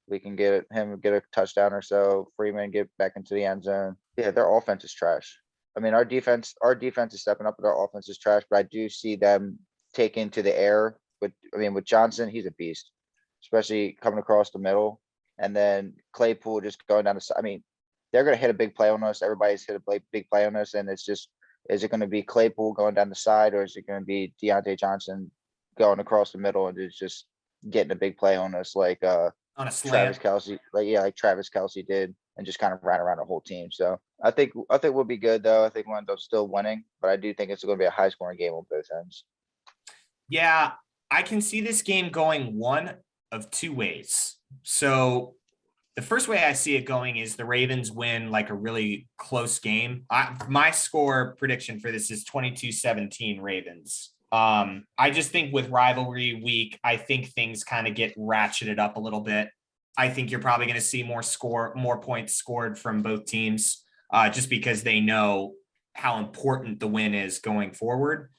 we can get a touchdown or so. Freeman get back into the end zone. Yeah, their offense is trash. I mean, our defense is stepping up, but our offense is trash. But I do see them taking to the air with Johnson. He's a beast, especially coming across the middle, and then Claypool just going down the side. I mean, they're going to hit a big play on us. Everybody's hit a big play on us, and it's just, is it going to be Claypool going down the side, or is it going to be Deontay Johnson going across the middle and it's just getting a big play on us like On a slam. Travis Kelce, like Travis Kelce did, and just kind of ran around the whole team. So I think we'll be good though. I think we'll end up still winning, but I do think it's going to be a high scoring game on both ends. Yeah, I can see this game going one of two ways. So the first way I see it going is the Ravens win like a really close game. My score prediction for this is 22-17 Ravens. I just think with rivalry week, I think things kind of get ratcheted up a little bit. I think you're probably going to see more points scored from both teams, just because they know how important the win is going forward.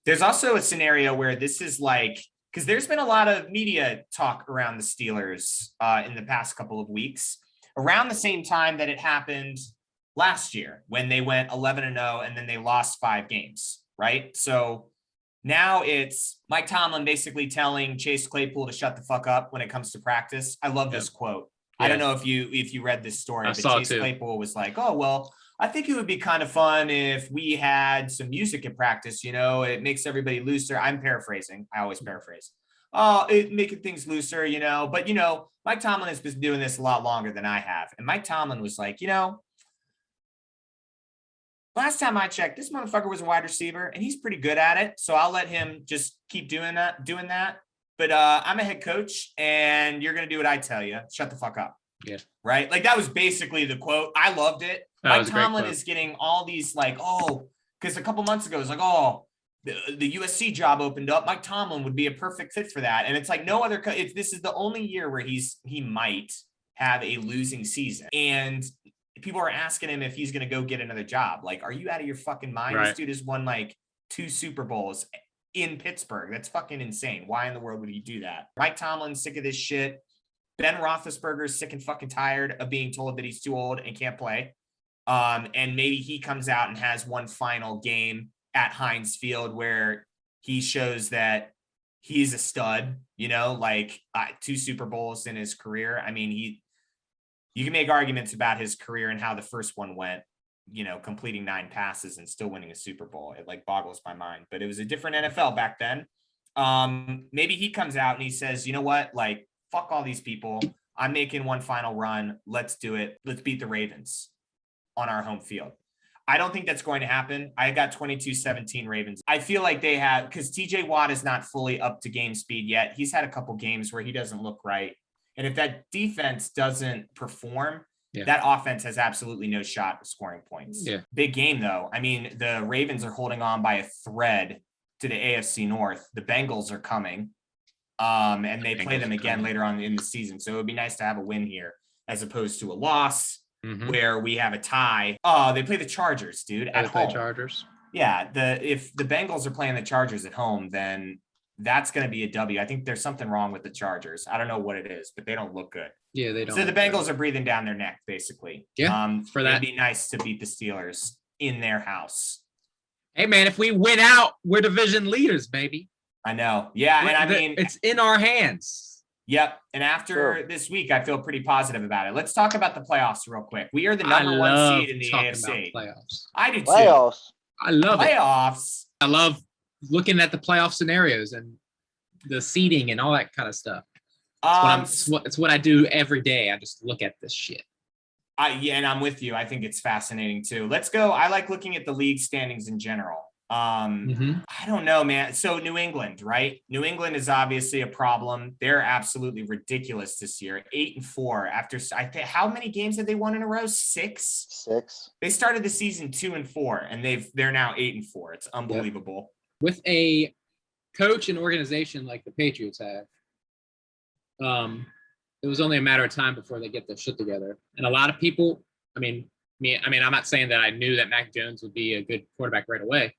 There's also a scenario where this is like, because there's been a lot of media talk around the Steelers in the past couple of weeks, around the same time that it happened last year when they went 11-0 and then they lost 5 games, right? So now it's Mike Tomlin basically telling Chase Claypool to shut the fuck up when it comes to practice. I love this quote. Yeah. I don't know if you read this story, but Chase Claypool was like, "Oh, well, I think it would be kind of fun if we had some music at practice, it makes everybody looser." I'm paraphrasing. I always paraphrase. It making things looser, but Mike Tomlin has been doing this a lot longer than I have. And Mike Tomlin was like, last time I checked, this motherfucker was a wide receiver and he's pretty good at it. So I'll let him just keep doing that. But I'm a head coach and you're going to do what I tell you. Shut the fuck up. Yeah. Right. Like that was basically the quote. I loved it. Mike Tomlin is getting all these like, because a couple months ago, it was like, the USC job opened up. Mike Tomlin would be a perfect fit for that. And it's like no other. This is the only year where he might have a losing season. And people are asking him if he's going to go get another job. Like, are you out of your fucking mind? Right. This dude has won like 2 Super Bowls in Pittsburgh. That's fucking insane. Why in the world would he do that? Mike Tomlin's sick of this shit. Ben Roethlisberger's sick and fucking tired of being told that he's too old and can't play. And maybe he comes out and has one final game at Heinz Field where he shows that he's a stud, 2 Super Bowls in his career. I mean, you can make arguments about his career and how the first one went, completing 9 passes and still winning a Super Bowl. It like boggles my mind, but it was a different NFL back then. Maybe he comes out and he says, you know what, like, fuck all these people. I'm making one final run. Let's do it. Let's beat the Ravens on our home field. I don't think that's going to happen. I got 22-17 Ravens. I feel like they have, because TJ Watt is not fully up to game speed yet. He's had a couple games where he doesn't look right. And if that defense doesn't perform, that offense has absolutely no shot of scoring points. Yeah. Big game, though. I mean, the Ravens are holding on by a thread to the AFC North. The Bengals are coming, and they play them again later on in the season. So it would be nice to have a win here as opposed to a loss where we have a tie. Oh, they play the Chargers, dude, at home. Chargers. Yeah, if the Bengals are playing the Chargers at home, then that's going to be a W. I think there's something wrong with the Chargers. I don't know what it is, but they don't look good. Yeah, they don't. So the Bengals are breathing down their neck, basically. Yeah, for that. It'd be nice to beat the Steelers in their house. Hey, man, if we win out, we're division leaders, baby. I know. Yeah, and I mean, it's in our hands. Yep. And after this week, I feel pretty positive about it. Let's talk about the playoffs real quick. We are the number 1 seed in the AFC. Playoffs. I do too. Playoffs. I love playoffs. I love looking at the playoff scenarios and the seeding and all that kind of stuff. It's what I do every day. I just look at this shit. And I'm with you. I think it's fascinating too. Let's go. I like looking at the league standings in general. I don't know, man. So New England, right? New England is obviously a problem. They're absolutely ridiculous this year. 8-4 after how many games have they won in a row? 6. 6. They started the season 2-4 and they're now 8-4. It's unbelievable. With a coach and organization like the Patriots have, it was only a matter of time before they get their shit together. And a lot of people, I'm not saying that I knew that Mac Jones would be a good quarterback right away,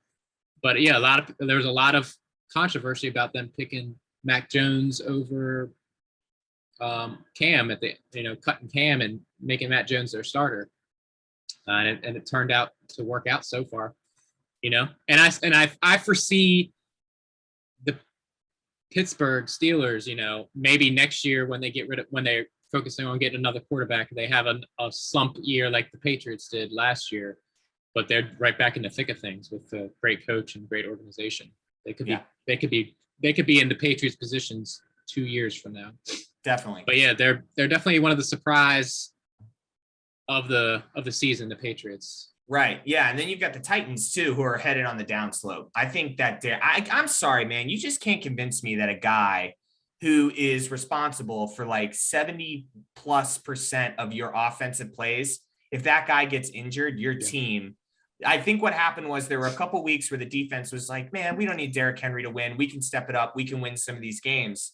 but yeah, there was a lot of controversy about them picking Mac Jones over Cam cutting Cam and making Matt Jones their starter. and it turned out to work out so far. And I foresee the Pittsburgh Steelers, maybe next year when they're focusing on getting another quarterback, they have a slump year like the Patriots did last year, but they're right back in the thick of things with a great coach and great organization. They could be in the Patriots positions 2 years from now. Definitely. But yeah, they're definitely one of the surprise of the season, the Patriots. Right. Yeah. And then you've got the Titans too, who are headed on the downslope. I think that I'm sorry, man. You just can't convince me that a guy who is responsible for like 70+% of your offensive plays, if that guy gets injured, your team, I think what happened was there were a couple weeks where the defense was like, man, we don't need Derrick Henry to win. We can step it up. We can win some of these games.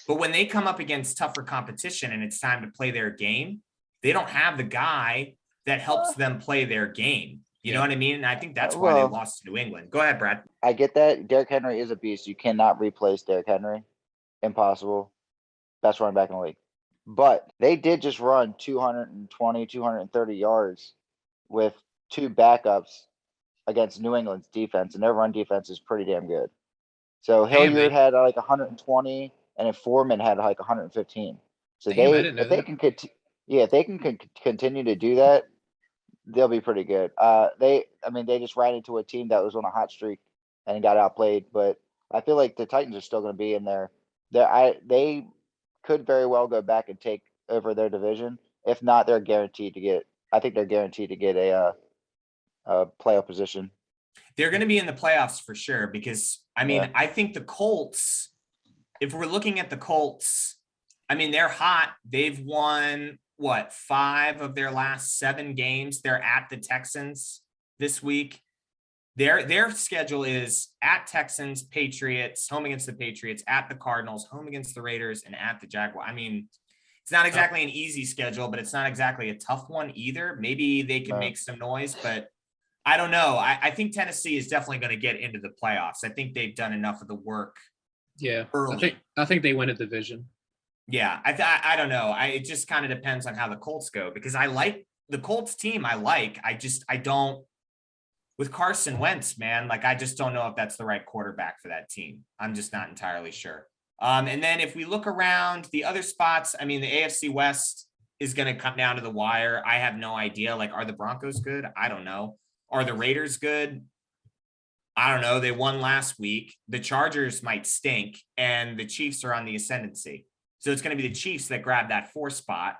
But when they come up against tougher competition and it's time to play their game, they don't have the guy that helps them play their game. You know what I mean? And I think that's why they lost to New England. Go ahead, Brad. I get that. Derrick Henry is a beast. You cannot replace Derrick Henry. Impossible. Best running back in the league. But they did just run 220, 230 yards with 2 backups against New England's defense, and their run defense is pretty damn good. So Hilliard had like 120, and then Foreman had like 115. So if they can continue to do that, they'll be pretty good. They just ran into a team that was on a hot streak and got outplayed, but I feel like the Titans are still going to be in there. They could very well go back and take over their division. If not, they're guaranteed to get. I think they're guaranteed to get a playoff position. They're going to be in the playoffs for sure because I think the Colts. If we're looking at the Colts, they're hot. They've won 5 of their last 7 games. They're at the Texans this week. Their schedule is at Texans, Patriots, home against the Patriots, at the Cardinals, home against the Raiders, and at the Jaguars. It's not exactly an easy schedule, but it's not exactly a tough one either. Maybe they can make some noise, but I don't know. I think Tennessee is definitely going to get into the playoffs. I think they've done enough of the work. Yeah, early. I think they win a division. Yeah, I don't know. It just kind of depends on how the Colts go because I like the Colts team. I don't. With Carson Wentz, man, I just don't know if that's the right quarterback for that team. I'm just not entirely sure. And then if we look around the other spots, the AFC West is going to come down to the wire. I have no idea. Are the Broncos good? I don't know. Are the Raiders good? I don't know. They won last week. The Chargers might stink, and the Chiefs are on the ascendancy. So it's going to be the Chiefs that grab that 4 spot.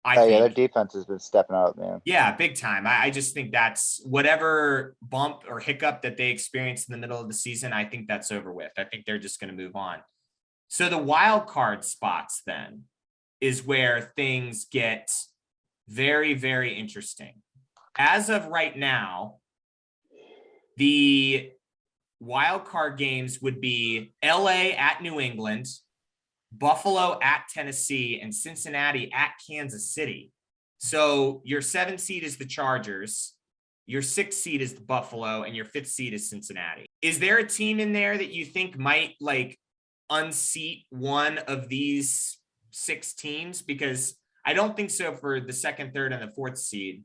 I think. Their defense has been stepping up, man. Yeah, big time. I just think that's whatever bump or hiccup that they experienced in the middle of the season, I think that's over with. I think they're just going to move on. So the wild card spots then is where things get very, very interesting. As of right now, the wild card games would be LA at New England, Buffalo at Tennessee, and Cincinnati at Kansas City. So your 7th seed is the Chargers, your 6th seed is the Buffalo, and your 5th seed is Cincinnati. Is there a team in there that you think might unseat one of these 6 teams? Because I don't think so for the 2nd, 3rd, and the 4th seed.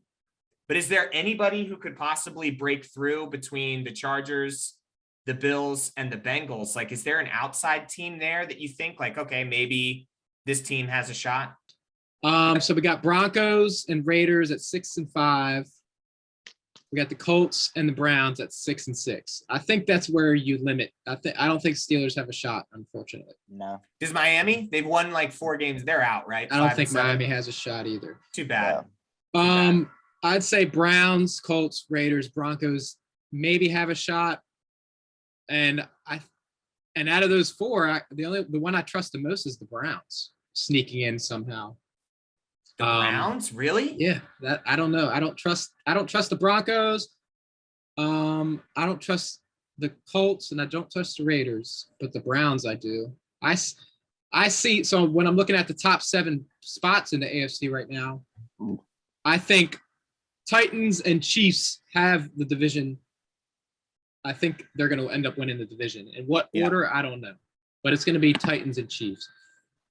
But is there anybody who could possibly break through between the Chargers, the Bills, and the Bengals? Is there an outside team there that you think okay, maybe this team has a shot? So we got Broncos and Raiders at 6 and 5. We got the Colts and the Browns at 6 and 6. I think that's where you limit. I don't think Steelers have a shot, unfortunately. No. Does Miami? They've won 4 games. They're out, right? I don't think Miami has a shot either. Too bad. Yeah. I'd say Browns, Colts, Raiders, Broncos maybe have a shot. And out of those 4, the one I trust the most is the Browns sneaking in somehow. The Browns, really? Yeah, that I don't know. I don't trust the Broncos. I don't trust the Colts, and I don't trust the Raiders, but the Browns I do. I see. So when I'm looking at the top 7 spots in the AFC right now, I think Titans and Chiefs have the division. I think they're going to end up winning the division. In what order, I don't know. But it's going to be Titans and Chiefs.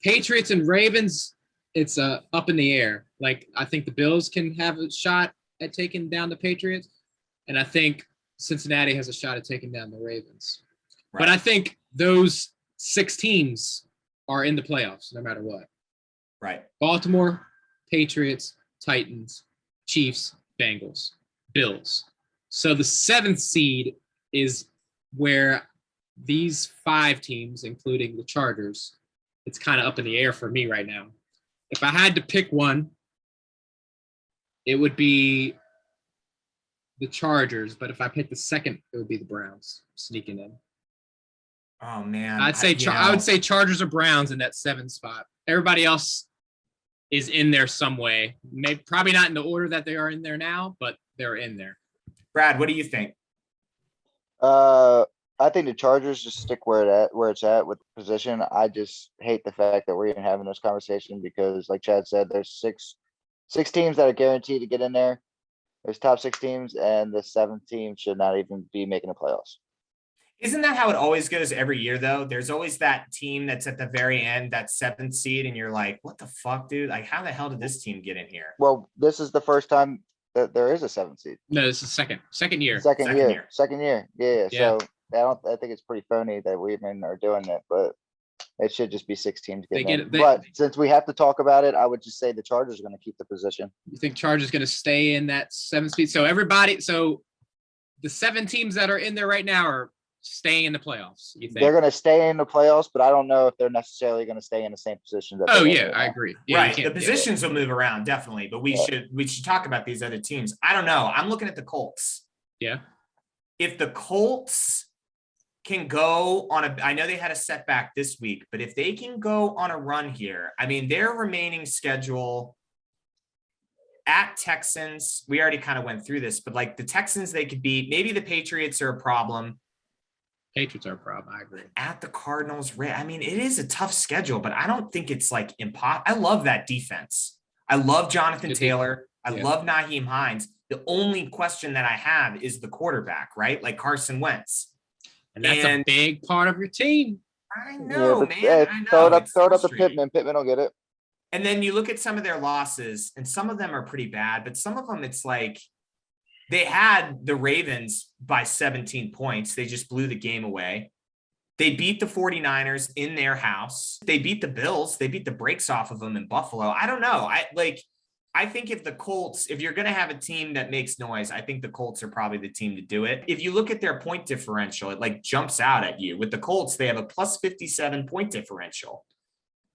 Patriots and Ravens, it's up in the air. I think the Bills can have a shot. at taking down the Patriots, and I think Cincinnati has a shot at taking down the Ravens. Right. But I think those 6 teams are in the playoffs no matter what. Right. Baltimore, Patriots, Titans, Chiefs, Bengals, Bills. So the 7th seed is where these 5 teams, including the Chargers, it's kind of up in the air for me right now. If I had to pick one, it would be the Chargers. But if I pick the second, it would be the Browns sneaking in. Oh man, I would say Chargers or Browns in that 7th spot. Everybody else is in there some way. Maybe probably not in the order that they are in there now, but they're in there. Brad, what do you think? I think the Chargers just stick where it's at with the position. I just hate the fact that we're even having this conversation because, like Chad said, there's six teams that are guaranteed to get in there. There's top 6 teams, and the 7th team should not even be making the playoffs. Isn't that how it always goes every year, though? There's always that team that's at the very end, that 7th seed, and you're like, what the fuck, dude? Like, how the hell did this team get in here? Well, this is the first time that there is a 7th seed. No, this is second year. Second year. Yeah. Yeah. So I think it's pretty phony that we even are doing it, but it should just be 6 teams getting in. They- But since we have to talk about it, I would just say the Chargers are going to keep the position. You think Chargers going to stay in that 7th seed? So the 7 teams that are in there right now are staying in the playoffs. You think? They're going to stay in the playoffs, but I don't know if they're necessarily going to stay in the same position. That Oh they're in yeah, right I now. agree. Yeah, Right. The positions will move around, definitely, but we should talk about these other teams. I don't know. I'm looking at the Colts. Yeah. If the Colts can go on I know they had a setback this week, but if they can go on a run here, I mean, their remaining schedule at Texans, we already kind of went through this, but like the Texans, they could beat. Maybe the Patriots are a problem. Patriots are a problem. I agree. At the Cardinals, I mean, it is a tough schedule, but I don't think it's like impossible. I love that defense. I love Jonathan Taylor. I love Nyheim Hines. The only question that I have is the quarterback, right? Like Carson Wentz. And that's a big part of your team. I know, man. I know. Throw it up to Pittman. Pittman will get it. And then you look at some of their losses, and some of them are pretty bad, but some of them it's like they had the Ravens by 17 points. They just blew the game away. They beat the 49ers in their house. They beat the Bills. They beat the brakes off of them in Buffalo. I don't know. I think if the Colts, if you're going to have a team that makes noise, I think the Colts are probably the team to do it. If you look at their point differential, it like jumps out at you. With the Colts, they have a plus 57 point differential.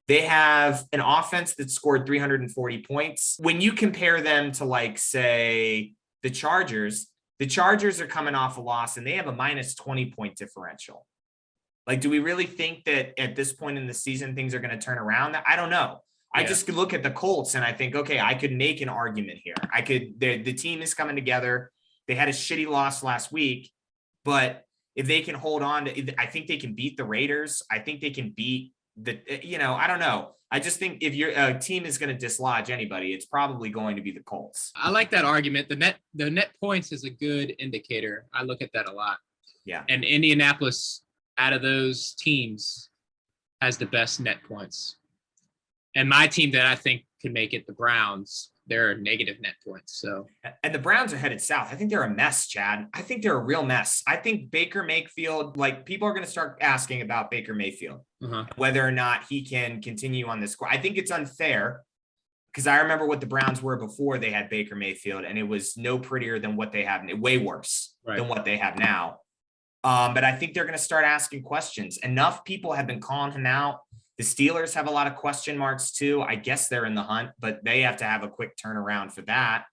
They have an offense that scored 340 points. When you compare them to like, say, the Chargers are coming off a loss and they have a minus 20 point differential. Like, do we really think that at this point in the season, things are going to turn around? I don't know. I just look at the Colts and I think, okay, I could make an argument here. The team is coming together. They had a shitty loss last week, but if they can hold on to, I think they can beat the Raiders. I think they can beat I don't know. I just think if your team is going to dislodge anybody, it's probably going to be the Colts. I like that argument. The net points is a good indicator. I look at that a lot. Yeah. And Indianapolis, out of those teams, has the best net points. And my team that I think can make it, the Browns, they're negative net points. So, and the Browns are headed south. I think they're a mess, Chad. I think they're a real mess. I think Baker Mayfield, like people are going to start asking about Baker Mayfield, whether or not he can continue on this course. I think it's unfair because I remember what the Browns were before they had Baker Mayfield, and it was no prettier than what they have, way worse than what they have now. But I think they're going to start asking questions. Enough people have been calling him out. The Steelers have a lot of question marks too. I guess they're in the hunt, but they have to have a quick turnaround for that.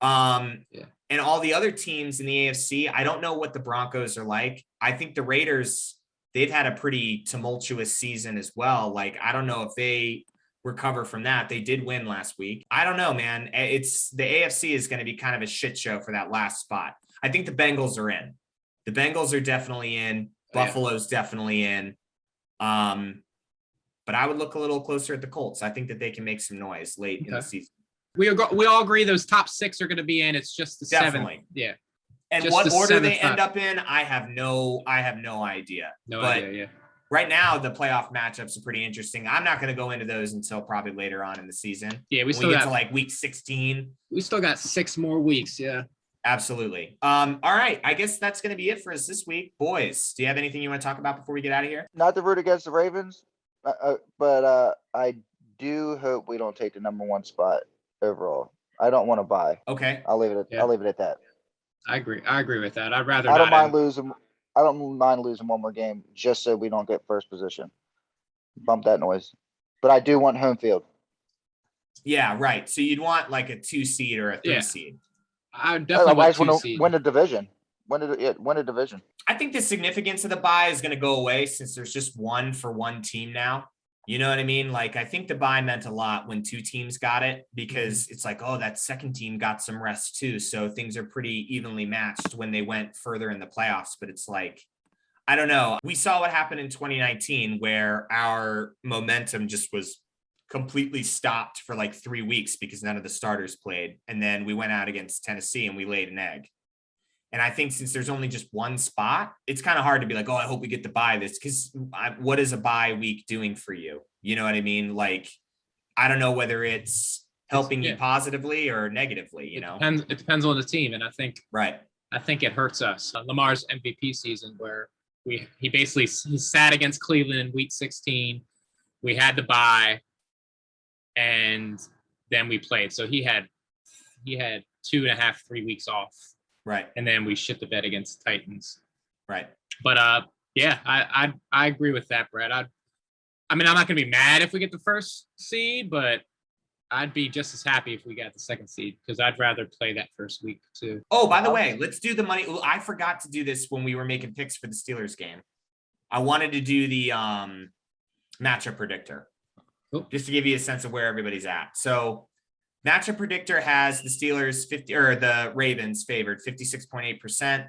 And all the other teams in the AFC, I don't know what the Broncos are like. I think the Raiders, they've had a pretty tumultuous season as well. Like, I don't know if they recover from that. They did win last week. I don't know, man. It's the AFC is going to be kind of a shit show for that last spot. I think the Bengals are in. The Bengals are definitely in. Buffalo's definitely in. But I would look a little closer at the Colts. I think that they can make some noise late in the season. We all agree those top 6 are going to be in. It's just the definitely 7th. Yeah. And just what the order they 7th end up in, I have no idea. No idea. Yeah. right now the playoff matchups are pretty interesting. I'm not going to go into those until probably later on in the season. Yeah, we get to like week 16. We still got 6 more weeks. Yeah. Absolutely. All right. I guess that's going to be it for us this week. Boys, do you have anything you want to talk about before we get out of here? Not to root against the Ravens, but I do hope we don't take the number 1 spot overall. I don't want to buy. Okay. I'll leave it at that. I agree with that. I'd rather I don't not mind losing. I don't mind losing one more game just so we don't get first position. Bump that noise. But I do want home field. Yeah, right. So you'd want like a 2 seed or a 3 seed. I definitely want 2 seed. Win the division. Win a division. I think the significance of the bye is going to go away since there's just one for one team now. You know what I mean? Like, I think the bye meant a lot when 2 teams got it because it's like, oh, that second team got some rest too. So things are pretty evenly matched when they went further in the playoffs. But it's like, I don't know. We saw what happened in 2019 where our momentum just was completely stopped for like 3 weeks because none of the starters played. And then we went out against Tennessee and we laid an egg. And I think since there's only just 1 spot, it's kind of hard to be like, oh, I hope we get to buy this. Because what is a bye week doing for you? You know what I mean? Like, I don't know whether it's helping you positively or negatively, you know? It depends on the team. And I think it hurts us. Lamar's MVP season where he sat against Cleveland in week 16. We had the bye and then we played. So he had 2.5, 3 weeks off. Right. And then we shit the bed against the Titans. Right. But yeah, I agree with that, Brett. I mean, I'm not gonna be mad if we get the first seed, but I'd be just as happy if we got the second seed because I'd rather play that first week too. Oh, by the way, let's do the money. I forgot to do this when we were making picks for the Steelers game. I wanted to do the matchup predictor. Cool. Just to give you a sense of where everybody's at. So matchup predictor has the Steelers the Ravens favored 56.8%.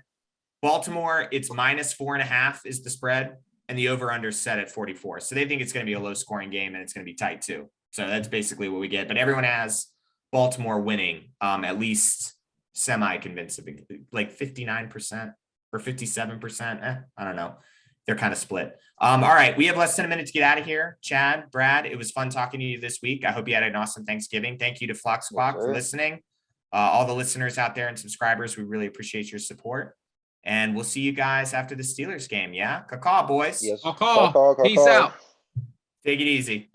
Baltimore, it's -4.5 is the spread, and the over/under set at 44. So they think it's going to be a low-scoring game, and it's going to be tight too. So that's basically what we get. But everyone has Baltimore winning at least semi-convincing, like 59% or 57%. I don't know. They're kind of split. All right. We have less than a minute to get out of here. Chad, Brad, it was fun talking to you this week. I hope you had an awesome Thanksgiving. Thank you to Flock Squawk for listening. All the listeners out there and subscribers, we really appreciate your support. And we'll see you guys after the Steelers game. Yeah. Caw, boys. Yes. Caw. Peace out. Take it easy.